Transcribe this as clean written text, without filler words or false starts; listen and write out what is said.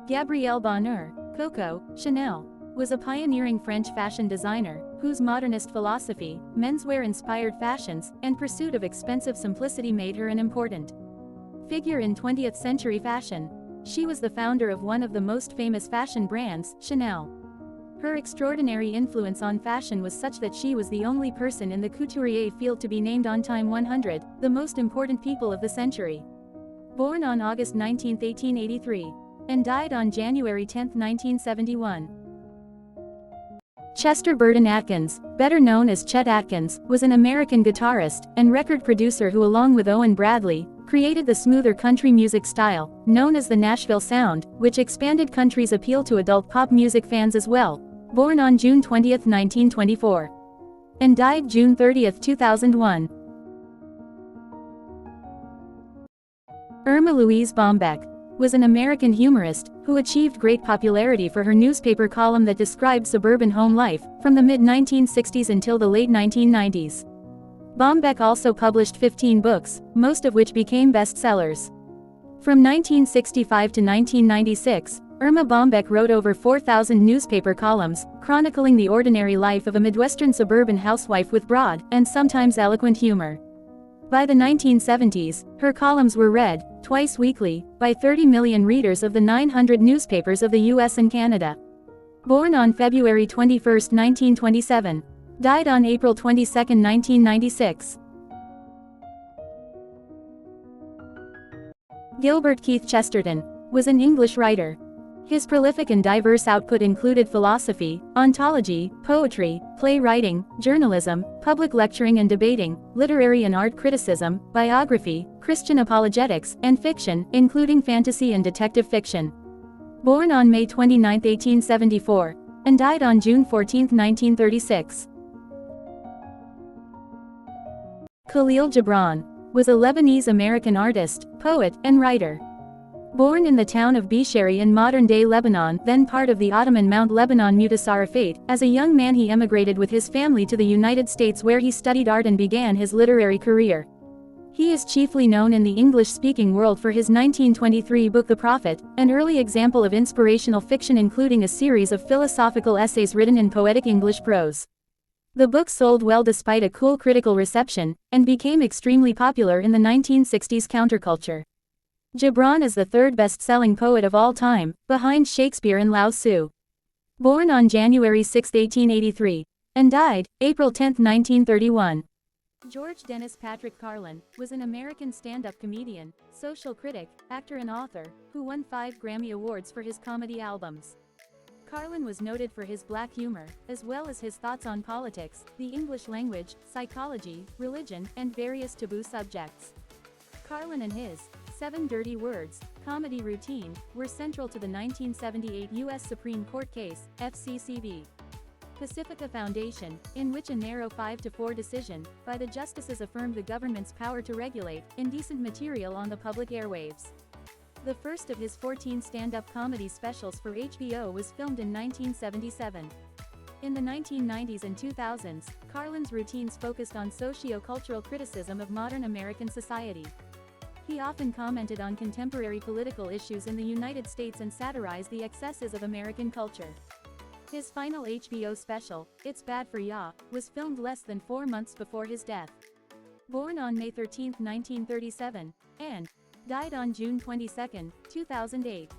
Gabrielle Bonheur, Coco, Chanel, was a pioneering French fashion designer, whose modernist philosophy, menswear-inspired fashions, and pursuit of expensive simplicity made her an important figure in 20th century fashion. She was the founder of one of the most famous fashion brands, Chanel. Her extraordinary influence on fashion was such that she was the only person in the couturier field to be named on Time 100, the most important people of the century. Born on August 19, 1883, and died on January 10, 1971. Chester Burton Atkins, better known as Chet Atkins, was an American guitarist and record producer who, along with Owen Bradley, created the smoother country music style, known as the Nashville Sound, which expanded country's appeal to adult pop music fans as well. Born on June 20, 1924. And died June 30, 2001. Irma Louise Bombeck was an American humorist who achieved great popularity for her newspaper column that described suburban home life from the mid-1960s until the late 1990s. Bombeck also published 15 books, most of which became bestsellers. From 1965 to 1996, Irma Bombeck wrote over 4,000 newspaper columns, chronicling the ordinary life of a Midwestern suburban housewife with broad, and sometimes eloquent humor. By the 1970s, her columns were read, twice weekly, by 30 million readers of the 900 newspapers of the US and Canada. Born on February 21, 1927. Died on April 22, 1996. Gilbert Keith Chesterton was an English writer. His prolific and diverse output included philosophy, ontology, poetry, playwriting, journalism, public lecturing and debating, literary and art criticism, biography, Christian apologetics, and fiction, including fantasy and detective fiction. Born on May 29, 1874, and died on June 14, 1936. Khalil Gibran was a Lebanese-American artist, poet, and writer. Born in the town of Bishari in modern-day Lebanon, then part of the Ottoman Mount Lebanon Mutasarrifate, as a young man he emigrated with his family to the United States where he studied art and began his literary career. He is chiefly known in the English-speaking world for his 1923 book The Prophet, an early example of inspirational fiction including a series of philosophical essays written in poetic English prose. The book sold well despite a cool critical reception, and became extremely popular in the 1960s counterculture. Gibran is the third best-selling poet of all time, behind Shakespeare and Lao Tzu. Born on January 6, 1883, and died April 10, 1931. George Dennis Patrick Carlin was an American stand-up comedian, social critic, actor and author, who won 5 Grammy Awards for his comedy albums. Carlin was noted for his black humor, as well as his thoughts on politics, the English language, psychology, religion, and various taboo subjects. Carlin and his 7 Dirty Words comedy routine were central to the 1978 U.S. Supreme Court case, FCC Pacifica Foundation, in which a narrow 5-4 decision by the justices affirmed the government's power to regulate indecent material on the public airwaves. The first of his 14 stand-up comedy specials for HBO was filmed in 1977. In the 1990s and 2000s, Carlin's routines focused on socio-cultural criticism of modern American society. He often commented on contemporary political issues in the United States and satirized the excesses of American culture. His final HBO special, It's Bad for Ya, was filmed less than 4 months before his death. Born on May 13, 1937, and died on June 22, 2008.